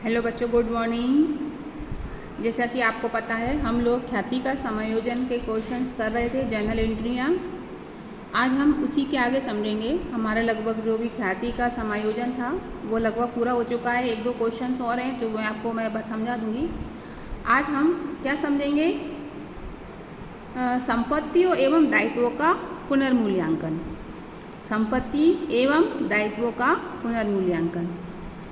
Hello बच्चों, good morning. जैसा कि आपको पता है हम लोग ख्याति का समायोजन के क्वेश्चंस कर रहे थे, जर्नल एंट्रियाँ। आज हम उसी के आगे समझेंगे। हमारा लगभग जो भी ख्याति का समायोजन था वो लगभग पूरा हो चुका है। एक दो क्वेश्चंस और हैं जो मैं समझा दूँगी। आज हम क्या समझेंगे? संपत्तियों एवं दायित्वों का पुनर्मूल्यांकन। संपत्ति एवं दायित्वों का पुनर्मूल्यांकन,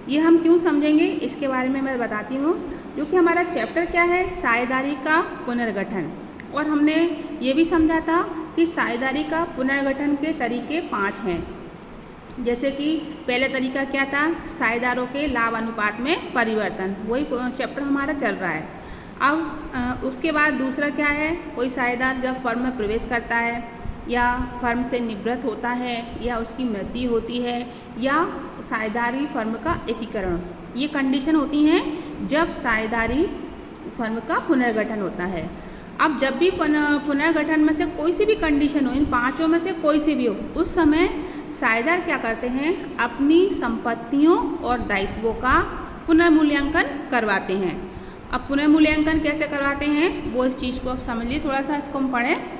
ये हम क्यों समझेंगे इसके बारे में मैं बताती हूँ। क्योंकि हमारा चैप्टर क्या है? साझेदारी का पुनर्गठन। और हमने ये भी समझा था कि साझेदारी का पुनर्गठन के तरीके 5 हैं। जैसे कि पहला तरीका क्या था? साझेदारों के लाभ अनुपात में परिवर्तन, वही चैप्टर हमारा चल रहा है। अब उसके बाद दूसरा क्या है? कोई साझेदार जब फर्म में प्रवेश करता है या फर्म से निवृत्त होता है या उसकी मृत्यु होती है या साझेदारी फर्म का एकीकरण, ये कंडीशन होती हैं जब साझेदारी फर्म का पुनर्गठन होता है। अब जब भी पुनर्गठन में से कोई सी भी कंडीशन हो, इन पांचों में से कोई सी भी हो, उस समय साझेदार क्या करते हैं? अपनी संपत्तियों और दायित्वों का पुनर्मूल्यांकन करवाते हैं। अब पुनर्मूल्यांकन कैसे करवाते हैं वो इस चीज़ को आप समझ लीजिए, थोड़ा सा इसको हम पढ़ें।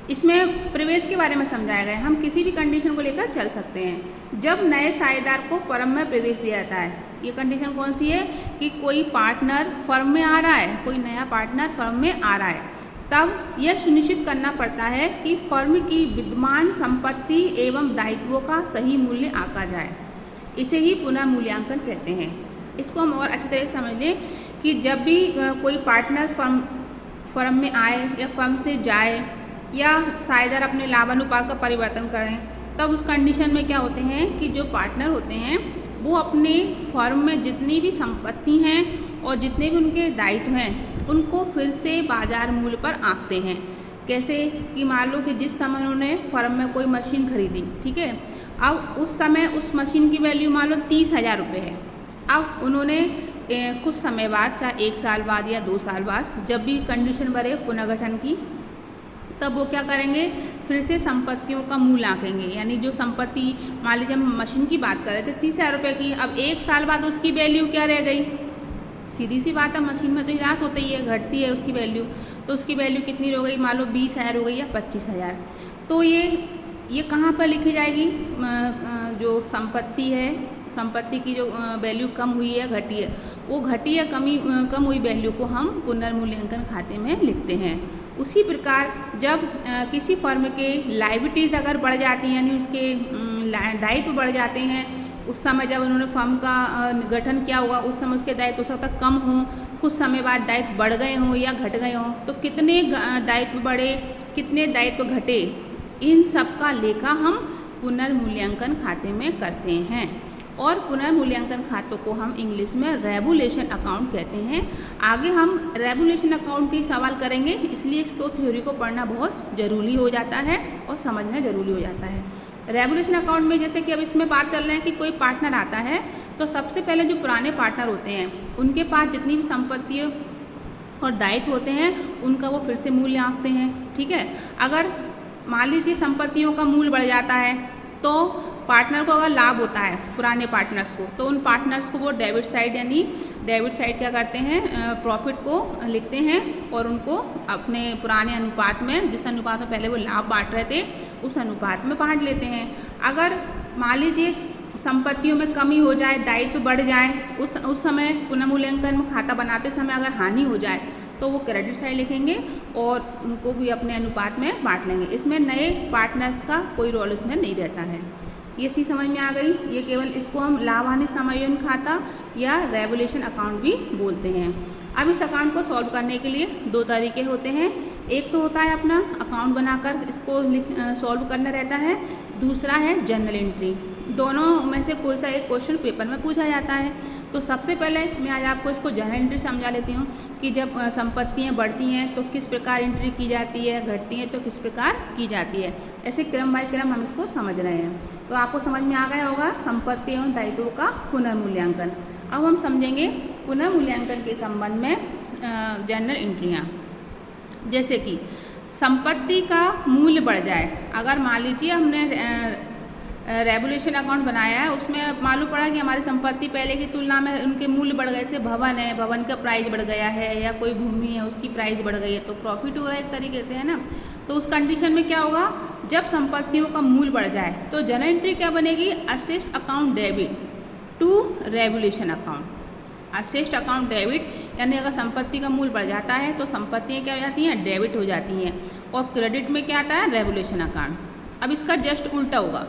इसमें प्रवेश के बारे में समझाया गया है। हम किसी भी कंडीशन को लेकर चल सकते हैं। जब नए साझेदार को फर्म में प्रवेश दिया जाता है, ये कंडीशन कौन सी है? कि कोई पार्टनर फर्म में आ रहा है, कोई नया पार्टनर फर्म में आ रहा है, तब यह सुनिश्चित करना पड़ता है कि फर्म की विद्यमान संपत्ति एवं दायित्वों का सही मूल्य आंका जाए। इसे ही पुनर्मूल्यांकन कहते हैं। इसको हम और अच्छी तरह से समझ लें कि जब भी कोई पार्टनर फर्म में आए या फर्म से जाए या साझेदार अपने लाभानुपात का परिवर्तन करें, तब उस कंडीशन में क्या होते हैं कि जो पार्टनर होते हैं वो अपने फर्म में जितनी भी संपत्ति हैं और जितने भी उनके दायित्व हैं उनको फिर से बाजार मूल्य पर आंकते हैं। कैसे कि मान लो कि जिस समय उन्होंने फर्म में कोई मशीन खरीदी, ठीक है, अब उस समय उस मशीन की वैल्यू मान लो 30,000 रुपये है। अब उन्होंने कुछ समय बाद, चाहे 1 साल बाद या 2 साल बाद, जब भी कंडीशन बढ़े पुनर्गठन की, तब वो क्या करेंगे? फिर से संपत्तियों का मूल्य आंकेंगे। यानी जो संपत्ति, मान लीजिए हम मशीन की बात कर रहे थे 30,000 रुपये की, अब 1 साल बाद उसकी वैल्यू क्या रह गई? सीधी सी बात है, मशीन में तो ह्रास होता ही है, घटती है उसकी वैल्यू। तो उसकी वैल्यू कितनी हो गई? मान लो 20,000 हो गई या 25,000। तो ये कहाँ पर लिखी जाएगी? जो संपत्ति है, संपत्ति की जो वैल्यू कम हुई है, घटी है, वो घटी या कम हुई वैल्यू को हम पुनर्मूल्यांकन खाते में लिखते हैं। उसी प्रकार जब किसी फर्म के लायबिलिटीज़ अगर बढ़ जाती हैं, यानी उसके दायित्व बढ़ जाते हैं, उस समय जब उन्होंने फर्म का गठन किया हुआ, उस समय उसके दायित्व हो सकता कम हों, कुछ समय बाद दायित्व बढ़ गए हों या घट गए हों, तो कितने दायित्व बढ़े, कितने दायित्व घटे, इन सब का लेखा हम पुनर्मूल्यांकन खाते में करते हैं। और पुनर्मूल्यांकन खातों को हम इंग्लिश में रेवुलेशन अकाउंट कहते हैं। आगे हम रेवुलेशन अकाउंट के सवाल करेंगे, इसलिए इसको थ्योरी को पढ़ना बहुत ज़रूरी हो जाता है और समझना ज़रूरी हो जाता है। रेवुलेशन अकाउंट में जैसे कि अब इसमें बात चल रही है कि कोई पार्टनर आता है, तो सबसे पहले जो पुराने पार्टनर होते हैं उनके पास जितनी भी संपत्ति और दायित्व होते हैं उनका वो फिर से मूल्य आंकते हैं, ठीक है। अगर मान लीजिए संपत्तियों का मूल्य बढ़ जाता है, तो पार्टनर को अगर लाभ होता है पुराने पार्टनर्स को, तो उन पार्टनर्स को वो डेबिट साइड, यानी डेबिट साइड क्या करते हैं? प्रॉफिट को लिखते हैं और उनको अपने पुराने अनुपात में, जिस अनुपात में पहले वो लाभ बांट रहे थे, उस अनुपात में बांट लेते हैं। अगर मान लीजिए संपत्तियों में कमी हो जाए, दायित्व बढ़ जाए, उस समय पुनर्मूल्यांकन में खाता बनाते समय अगर हानि हो जाए, तो वो क्रेडिट साइड लिखेंगे और उनको भी अपने अनुपात में बांट लेंगे। इसमें नए पार्टनर्स का कोई रोल इसमें नहीं रहता है। ये चीज़ समझ में आ गई? ये केवल इसको हम लाभ हानि समायोजन खाता या रेवुलेशन अकाउंट भी बोलते हैं। अब इस अकाउंट को सॉल्व करने के लिए 2 तरीके होते हैं। एक तो होता है अपना अकाउंट बनाकर इसको सॉल्व करना रहता है, दूसरा है जर्नल एंट्री। दोनों में से कोई सा एक क्वेश्चन पेपर में पूछा जाता है। तो सबसे पहले मैं आज आपको इसको जर्नल एंट्री समझा लेती हूँ कि जब संपत्तियाँ बढ़ती हैं तो किस प्रकार एंट्री की जाती है, घटती हैं तो किस प्रकार की जाती है। ऐसे क्रम बाय क्रम हम इसको समझ रहे हैं। तो आपको समझ में आ गया होगा संपत्ति एवं दायित्वों का पुनर्मूल्यांकन। अब हम समझेंगे पुनर्मूल्यांकन के संबंध में जर्नल एंट्रियाँ। जैसे कि संपत्ति का मूल्य बढ़ जाए, अगर मान लीजिए हमने रेवोल्यूशन अकाउंट बनाया है, उसमें मालूम पड़ा कि हमारी संपत्ति पहले की तुलना में उनके मूल्य बढ़ गए। जैसे भवन है, भवन का प्राइस बढ़ गया है, या कोई भूमि है उसकी प्राइस बढ़ गई है, तो प्रॉफिट हो रहा है एक तरीके से, है ना। तो उस कंडीशन में क्या होगा, जब संपत्तियों का मूल्य बढ़ जाए तो जनरल एंट्री क्या बनेगी, asset account debit to revaluation account. Asset account debit यानी अगर संपत्ति का मूल्य बढ़ जाता है तो संपत्तियाँ क्या हो जाती हैं, डेबिट हो जाती हैं, और क्रेडिट में क्या आता है, रेवोल्यूशन अकाउंट। अब इसका जस्ट उल्टा होगा,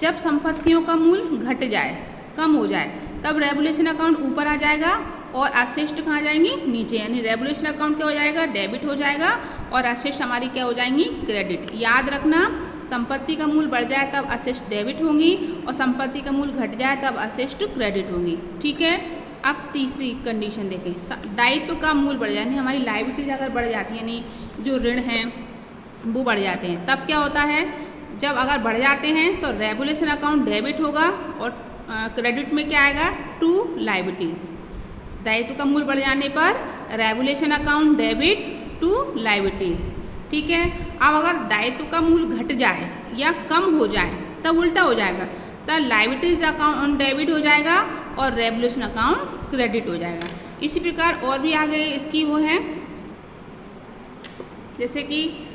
जब संपत्तियों का मूल्य घट जाए, कम हो जाए, तब रेवोल्यूशन अकाउंट ऊपर आ जाएगा और असेस्ट कहाँ जाएंगी, नीचे। यानी रेवोल्यूशन अकाउंट क्या हो जाएगा, डेबिट हो जाएगा, और असेस्ट हमारी क्या हो जाएंगी, क्रेडिट। याद रखना, संपत्ति का मूल्य बढ़ जाए तब असेस्ट डेबिट होंगी, और संपत्ति का मूल्य घट जाए तब असेस्ट क्रेडिट होंगी। ठीक है। अब तीसरी कंडीशन देखें, दायित्व का मूल्य बढ़ जाए, यानी हमारी लायबिलिटीज अगर बढ़ जाती है, यानी जो ऋण हैं वो बढ़ जाते हैं, तब क्या होता है, जब अगर बढ़ जाते हैं तो रेवोल्यूशन अकाउंट डेबिट होगा, और क्रेडिट में क्या आएगा, टू लायबिलिटीज। दायित्व का मूल्य बढ़ जाने पर revaluation account debit to liabilities. ठीक है। अब अगर दायित्व का मूल्य घट जाए या कम हो जाए तब उल्टा हो जाएगा, तब लायबिलिटीज अकाउंट डेबिट हो जाएगा और रेवोल्यूशन अकाउंट क्रेडिट हो जाएगा। इसी प्रकार और भी आगे इसकी वो है, जैसे कि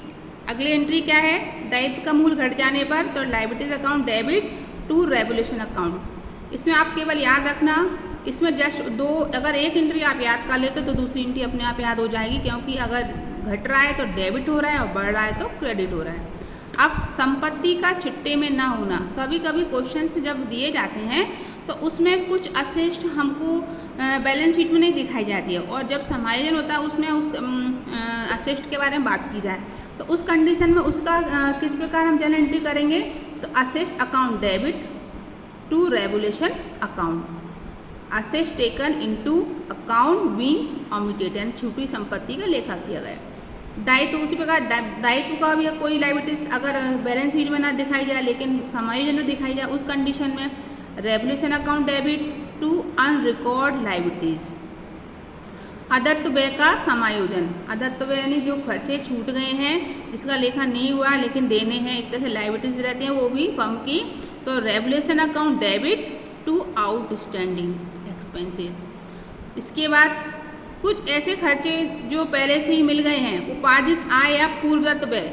अगली एंट्री क्या है, दायित्व का मूल्य घट जाने पर तो liabilities account debit to revaluation account. इसमें आप केवल याद रखना, इसमें जस्ट दो, अगर एक एंट्री आप याद कर लेते तो दूसरी एंट्री अपने आप याद हो जाएगी, क्योंकि अगर घट रहा है तो डेबिट हो रहा है और बढ़ रहा है तो क्रेडिट हो रहा है। अब संपत्ति का चिट्टे में ना होना, कभी कभी क्वेश्चन जब दिए जाते हैं तो उसमें कुछ असेस्ट हमको बैलेंस शीट में नहीं दिखाई जाती है, और जब समायोजन होता है उसमें उस असेस्ट के बारे में बात की जाए तो उस कंडीशन में उसका किस प्रकार हम जनरल एंट्री करेंगे, तो asset account debit to revaluation account. Asset taken into account being omitted, यानी छूटी संपत्ति का लेखा किया गया। दायित्व उसी प्रकार, दायित्व का भी कोई लायबिलिटीज अगर बैलेंस शीट में ना दिखाई जाए लेकिन समायोजन में दिखाई जाए, उस कंडीशन में revaluation account debit to unrecorded liabilities. अदत्त व्यय का समायोजन, अदत्त व्यय यानी जो खर्चे छूट गए हैं, जिसका लेखा नहीं हुआ लेकिन देने हैं, एक तरह से लायबिलिटीज रहती हैं वो भी फर्म की, तो revaluation account debit to outstanding expenses. इसके बाद कुछ ऐसे खर्चे जो पहले से ही मिल गए हैं, उपार्जित आय या पूर्वदत्त व्यय,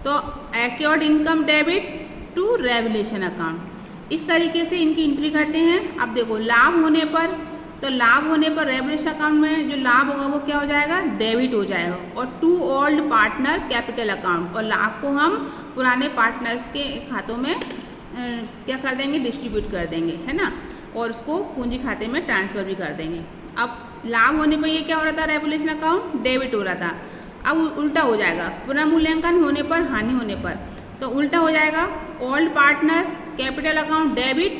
तो accrued income debit to revaluation account. इस तरीके से इनकी एंट्री करते हैं। अब देखो, लाभ होने पर, तो लाभ होने पर रेवोल्यूशन अकाउंट में जो लाभ होगा वो क्या हो जाएगा, डेबिट हो जाएगा, और to old partner capital account, और लाभ को हम पुराने पार्टनर्स के खातों में क्या कर देंगे, डिस्ट्रीब्यूट कर देंगे, है ना, और उसको पूंजी खाते में ट्रांसफर भी कर देंगे। अब लाभ होने पर ये क्या हो रहा था, रेवोल्यूशन अकाउंट डेबिट हो रहा था, अब उल्टा हो जाएगा, पुनर्मूल्यांकन होने पर, हानि होने पर, तो उल्टा हो जाएगा, old partners capital account debit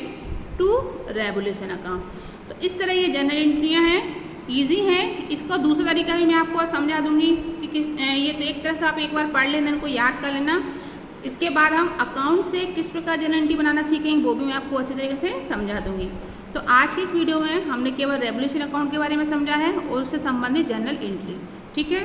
to revaluation account. तो इस तरह ये जनरल एंट्रियाँ हैं, ईजी हैं। इसका दूसरा तरीका भी मैं आपको समझा दूंगी कि किस, ये तो एक तरह से आप एक बार पढ़ लेना, इनको याद कर लेना। इसके बाद हम अकाउंट से किस प्रकार जनरल एंट्री बनाना सीखेंगे वो भी मैं आपको अच्छे तरीके से समझा दूंगी। तो आज की इस वीडियो में हमने केवल रेवोल्यूशन अकाउंट के बारे में समझा है और उससे संबंधित जनरल एंट्री। ठीक है।